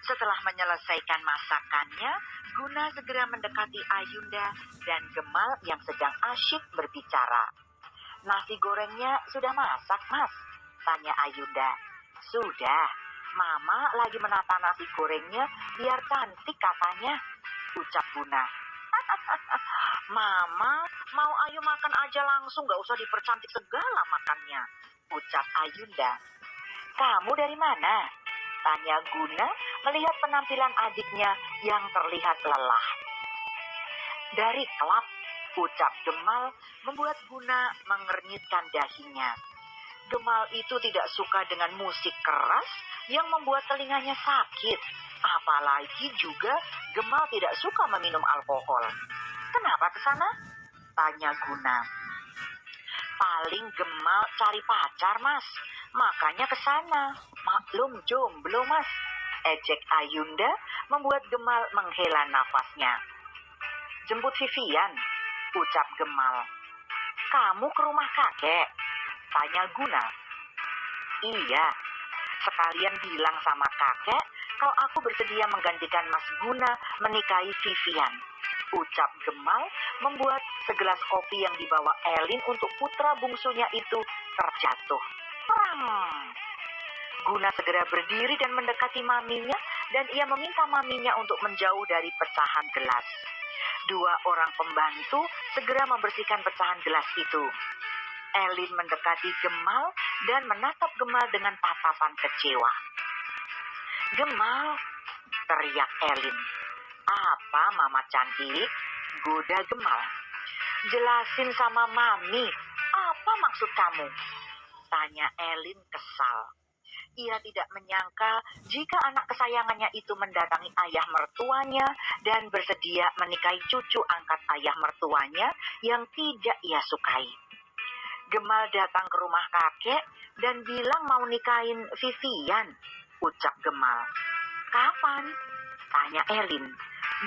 Setelah menyelesaikan masakannya, Guna segera mendekati Ayunda dan Gemal yang sedang asyik berbicara. "Nasi gorengnya sudah masak, Mas?" tanya Ayunda. "Sudah, Mama lagi menata nasi gorengnya biar cantik katanya," ucap Guna. "Mama, mau ayo makan aja langsung, gak usah dipercantik segala makannya," ucap Ayunda. "Kamu dari mana?" tanya Guna melihat penampilan adiknya yang terlihat lelah. "Dari klub," ucap Gemal membuat Guna mengernyitkan dahinya. Gemal itu tidak suka dengan musik keras yang membuat telinganya sakit. Apalagi juga Gemal tidak suka meminum alkohol. "Kenapa ke sana?" tanya Guna. "Paling Gemal cari pacar, Mas. Makanya ke sana. Maklum jomblo, Mas," ejek Ayunda membuat Gemal menghela nafasnya. "Jemput Vivian," ucap Gemal. "Kamu ke rumah kakek?" tanya Guna. "Iya, sekalian bilang sama kakek kalau aku bersedia menggantikan Mas Guna menikahi Vivian," ucap Gemal membuat segelas kopi yang dibawa Elin untuk putra bungsunya itu terjatuh. Perang! Guna segera berdiri dan mendekati maminya dan ia meminta maminya untuk menjauh dari pecahan gelas. Dua orang pembantu segera membersihkan pecahan gelas itu. Elin mendekati Gemal dan menatap Gemal dengan tatapan kecewa. "Gemal," teriak Elin. "Apa, Mama cantik?" goda Gemal. "Jelasin sama Mami, apa maksud kamu?" tanya Elin kesal. Ia tidak menyangka jika anak kesayangannya itu mendatangi ayah mertuanya dan bersedia menikahi cucu angkat ayah mertuanya yang tidak ia sukai. "Gemal datang ke rumah kakek dan bilang mau nikahin Vivian," ucap Gemal. "Kapan?" tanya Elin.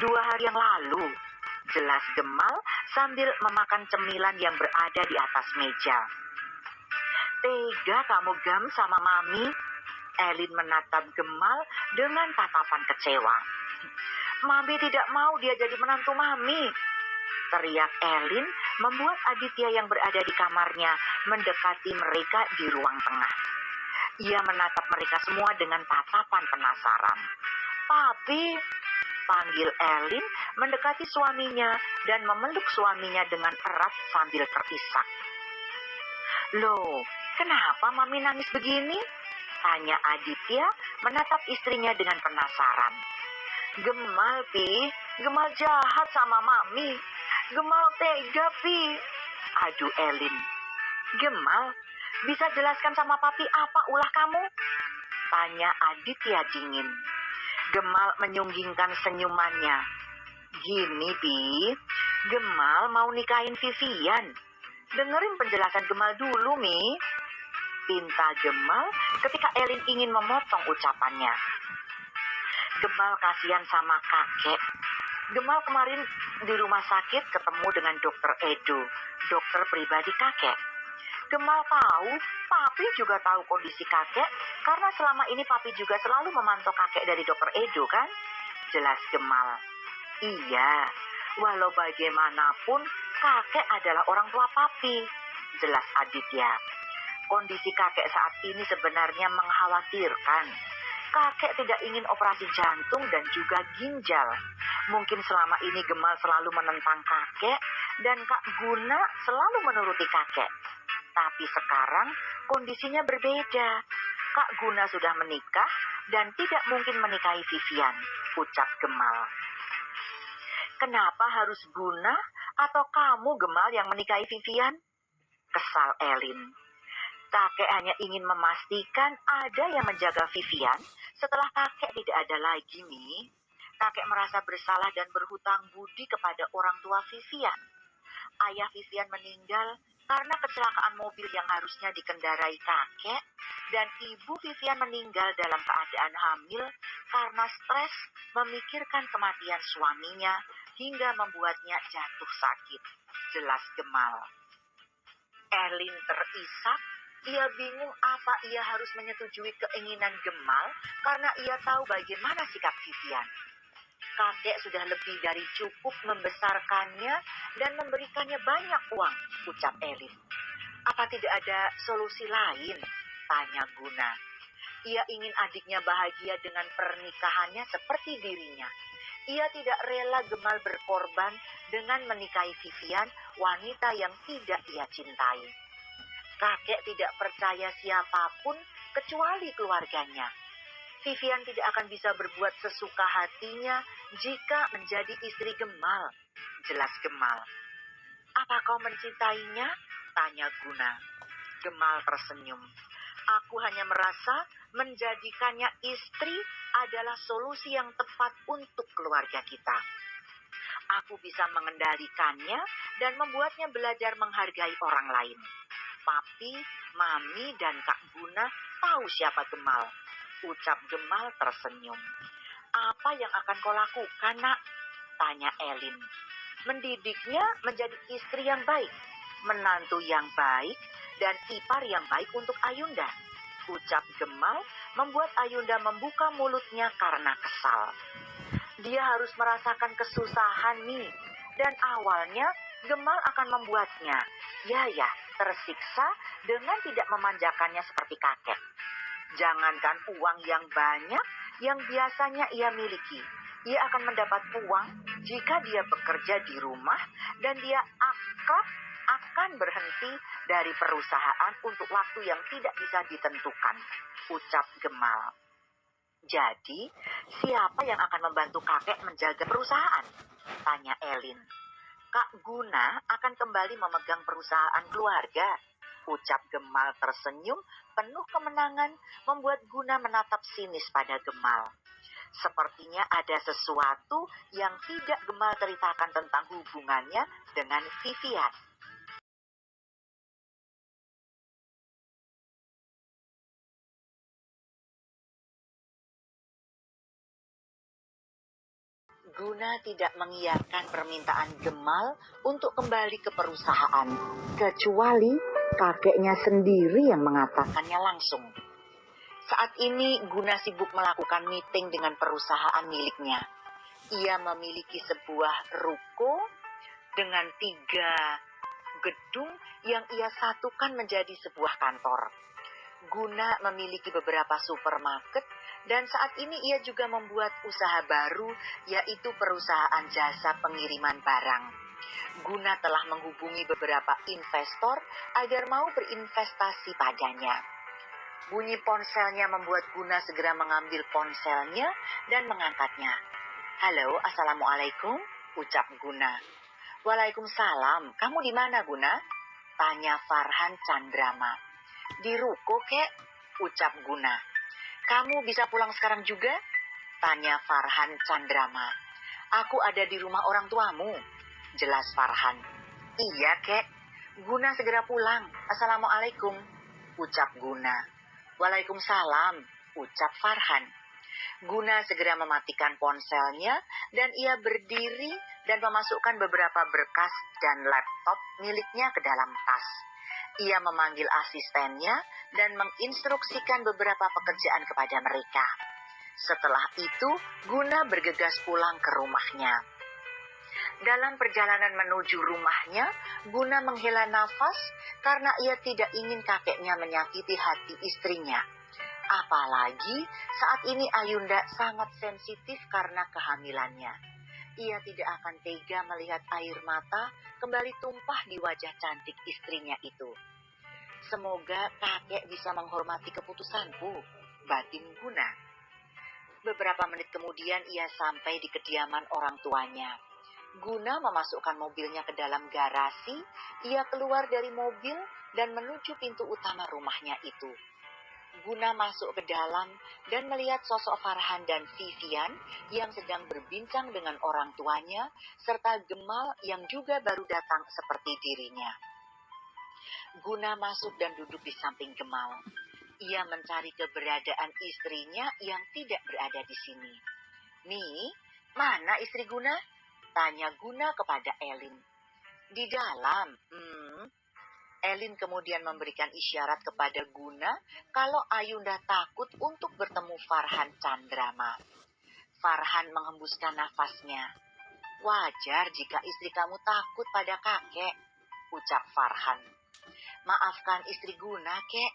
"2 hari yang lalu," jelas Gemal sambil memakan cemilan yang berada di atas meja. "Tega kamu, Gam, sama Mami?" Elin menatap Gemal dengan tatapan kecewa. "Mami tidak mau dia jadi menantu Mami," teriak Elin membuat Aditya yang berada di kamarnya mendekati mereka di ruang tengah. Ia menatap mereka semua dengan tatapan penasaran. "Papi," panggil Elin mendekati suaminya dan memeluk suaminya dengan erat sambil terisak. "Loh, kenapa Mami nangis begini?" tanya Aditya menatap istrinya dengan penasaran. "Gemal, Pi. Gemal jahat sama Mami. Gemal tega, Pi," adu Elin. "Gemal, bisa jelaskan sama Papi apa ulah kamu?" tanya Aditya dingin. Gemal menyunggingkan senyumannya. "Gini, Pi. Gemal mau nikahin Vivian. Dengerin penjelasan Gemal dulu, Mi," pinta Gemal ketika Elin ingin memotong ucapannya. Gemal kasihan sama kakek. Gemal kemarin di rumah sakit ketemu dengan Dokter Edo, dokter pribadi kakek. Gemal tahu, Papi juga tahu kondisi kakek, karena selama ini Papi juga selalu memantau kakek dari Dokter Edo, kan? Jelas Gemal. "Iya, walau bagaimanapun kakek adalah orang tua Papi," jelas Aditya. "Kondisi kakek saat ini sebenarnya mengkhawatirkan. Kakek tidak ingin operasi jantung dan juga ginjal. Mungkin selama ini Gemal selalu menentang kakek dan Kak Guna selalu menuruti kakek. Tapi sekarang kondisinya berbeda. Kak Guna sudah menikah dan tidak mungkin menikahi Vivian," ucap Gemal. "Kenapa harus Guna atau kamu, Gemal, yang menikahi Vivian?" kesal Elin. "Kakek hanya ingin memastikan ada yang menjaga Vivian setelah kakek tidak ada lagi, Mi. Kakek merasa bersalah dan berhutang budi kepada orang tua Vivian. Ayah Vivian meninggal karena kecelakaan mobil yang harusnya dikendarai kakek, dan ibu Vivian meninggal dalam keadaan hamil karena stres memikirkan kematian suaminya hingga membuatnya jatuh sakit," jelas Gemal. Elin terisak Ia bingung apa ia harus menyetujui keinginan Gemal karena ia tahu bagaimana sikap Vivian. Kakek sudah lebih dari cukup membesarkannya dan memberikannya banyak uang, ucap Elin. Apa tidak ada solusi lain? Tanya Guna. Ia ingin adiknya bahagia dengan pernikahannya seperti dirinya. Ia tidak rela Gemal berkorban dengan menikahi Vivian, wanita yang tidak ia cintai. Kakek tidak percaya siapapun kecuali keluarganya. Vivian tidak akan bisa berbuat sesuka hatinya jika menjadi istri Gemal. Jelas Gemal. Apa kau mencintainya? Tanya Guna. Gemal tersenyum. Aku hanya merasa menjadikannya istri adalah solusi yang tepat untuk keluarga kita. Aku bisa mengendalikannya dan membuatnya belajar menghargai orang lain. Papi, Mami, dan Kak Guna tahu siapa Gemal. Ucap Gemal tersenyum. Apa yang akan kau lakukan, nak? Tanya Elin. Mendidiknya menjadi istri yang baik, menantu yang baik, dan ipar yang baik untuk Ayunda. Ucap Gemal membuat Ayunda membuka mulutnya karena kesal. Dia harus merasakan kesusahan nih, dan awalnya Gemal akan membuatnya, tersiksa dengan tidak memanjakannya seperti kakek. Jangankan uang yang banyak yang biasanya ia miliki, ia akan mendapat uang jika dia bekerja di rumah dan dia akan berhenti dari perusahaan untuk waktu yang tidak bisa ditentukan, ucap Gemal. Jadi, siapa yang akan membantu kakek menjaga perusahaan? Tanya Elin. Kak Guna akan kembali memegang perusahaan keluarga, ucap Gemal tersenyum penuh kemenangan membuat Guna menatap sinis pada Gemal. Sepertinya ada sesuatu yang tidak Gemal ceritakan tentang hubungannya dengan Vivian. Guna tidak mengiyakan permintaan Gemal untuk kembali ke perusahaan, kecuali kakeknya sendiri yang mengatakannya langsung. Saat ini Guna sibuk melakukan meeting dengan perusahaan miliknya. Ia memiliki sebuah ruko dengan 3 gedung yang ia satukan menjadi sebuah kantor. Guna memiliki beberapa supermarket dan saat ini ia juga membuat usaha baru, yaitu perusahaan jasa pengiriman barang. Guna telah menghubungi beberapa investor agar mau berinvestasi padanya. Bunyi ponselnya membuat Guna segera mengambil ponselnya dan mengangkatnya. Halo, assalamualaikum, ucap Guna. Waalaikumsalam, kamu di mana Guna? Tanya Farhan Chandrama. Di ruko kek, ucap Guna. Kamu bisa pulang sekarang juga? Tanya Farhan Chandrama. Aku ada di rumah orang tuamu, jelas Farhan. Iya kek, Guna segera pulang. Assalamualaikum, ucap Guna. Waalaikumsalam, ucap Farhan. Guna segera mematikan ponselnya dan ia berdiri dan memasukkan beberapa berkas dan laptop miliknya ke dalam tas. Ia memanggil asistennya dan menginstruksikan beberapa pekerjaan kepada mereka. Setelah itu, Guna bergegas pulang ke rumahnya. Dalam perjalanan menuju rumahnya, Guna menghela nafas karena ia tidak ingin kakeknya menyakiti hati istrinya. Apalagi saat ini Ayunda sangat sensitif karena kehamilannya. Ia tidak akan tega melihat air mata kembali tumpah di wajah cantik istrinya itu. Semoga kakek bisa menghormati keputusanku, batin Guna. Beberapa menit kemudian ia sampai di kediaman orang tuanya. Guna memasukkan mobilnya ke dalam garasi, ia keluar dari mobil dan menuju pintu utama rumahnya itu. Guna masuk ke dalam dan melihat sosok Farhan dan Vivian yang sedang berbincang dengan orang tuanya, serta Gemal yang juga baru datang seperti dirinya. Guna masuk dan duduk di samping Gemal. Ia mencari keberadaan istrinya yang tidak berada di sini. "Nih, mana istri Guna?" tanya Guna kepada Elin. "Di dalam." Elin kemudian memberikan isyarat kepada Guna kalau Ayunda takut untuk bertemu Farhan Chandrama. Farhan menghembuskan nafasnya. "Wajar jika istri kamu takut pada kakek," ucap Farhan. "Maafkan istri Guna, kek,"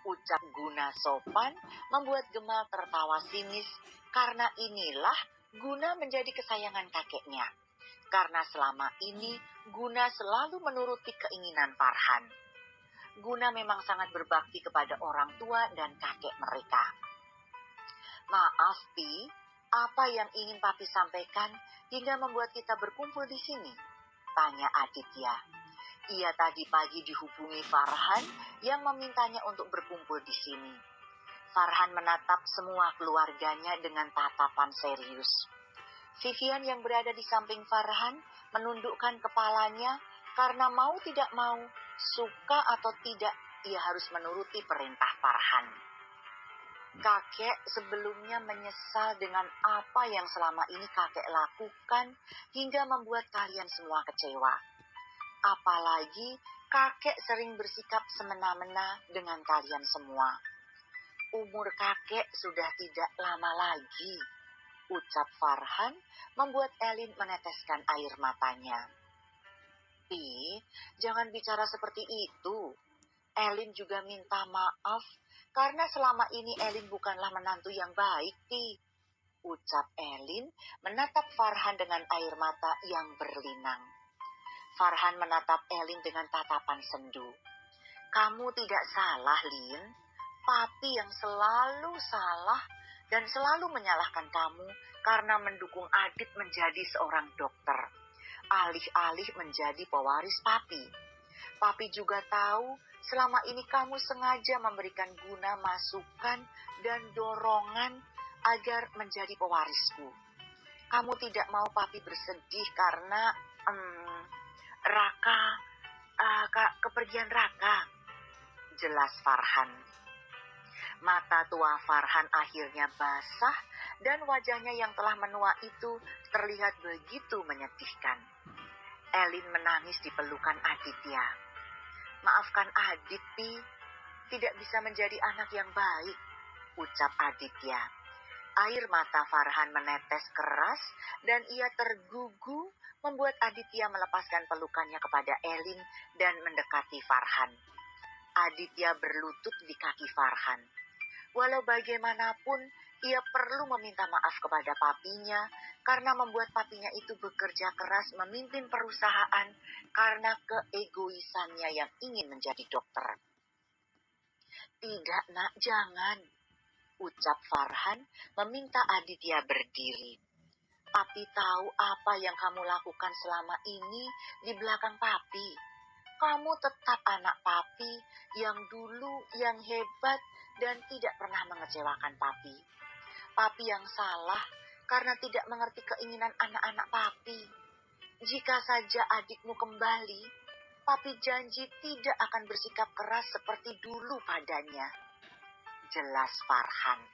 ucap Guna sopan, membuat Gemal tertawa sinis karena inilah Guna menjadi kesayangan kakeknya. Karena selama ini Guna selalu menuruti keinginan Farhan. Guna memang sangat berbakti kepada orang tua dan kakek mereka. "Maaf, Pi, apa yang ingin Papi sampaikan hingga membuat kita berkumpul di sini?" tanya Aditya. Ia tadi pagi dihubungi Farhan yang memintanya untuk berkumpul di sini. Farhan menatap semua keluarganya dengan tatapan serius. Vivian yang berada di samping Farhan menundukkan kepalanya karena mau tidak mau, suka atau tidak, ia harus menuruti perintah Farhan. "Kakek sebelumnya menyesal dengan apa yang selama ini kakek lakukan hingga membuat kalian semua kecewa. Apalagi kakek sering bersikap semena-mena dengan kalian semua. Umur kakek sudah tidak lama lagi," ucap Farhan, membuat Elin meneteskan air matanya. "Pi, jangan bicara seperti itu. Elin juga minta maaf karena selama ini Elin bukanlah menantu yang baik, Pi," ucap Elin menatap Farhan dengan air mata yang berlinang. Farhan menatap Elin dengan tatapan sendu. "Kamu tidak salah, Lin. Papi yang selalu salah dan selalu menyalahkan kamu karena mendukung Adit menjadi seorang dokter, alih-alih menjadi pewaris Papi. Papi juga tahu selama ini kamu sengaja memberikan Guna masukan dan dorongan agar menjadi pewarisku. Kamu tidak mau Papi bersedih karena kepergian Raka," jelas Farhan. Mata tua Farhan akhirnya basah dan wajahnya yang telah menua itu terlihat begitu menyedihkan. Elin menangis di pelukan Aditya. "Maafkan Adit, Pi. Tidak bisa menjadi anak yang baik," ucap Aditya. Air mata Farhan menetes keras dan ia tergugu membuat Aditya melepaskan pelukannya kepada Elin dan mendekati Farhan. Aditya berlutut di kaki Farhan. Walau bagaimanapun, ia perlu meminta maaf kepada papinya karena membuat papinya itu bekerja keras memimpin perusahaan karena keegoisannya yang ingin menjadi dokter. "Tidak, Nak, jangan," ucap Farhan meminta Aditya berdiri. "Papi tahu apa yang kamu lakukan selama ini di belakang Papi. Kamu tetap anak Papi yang dulu, yang hebat dan tidak pernah mengecewakan Papi. Papi yang salah karena tidak mengerti keinginan anak-anak Papi. Jika saja adikmu kembali, Papi janji tidak akan bersikap keras seperti dulu padanya," jelas Farhan.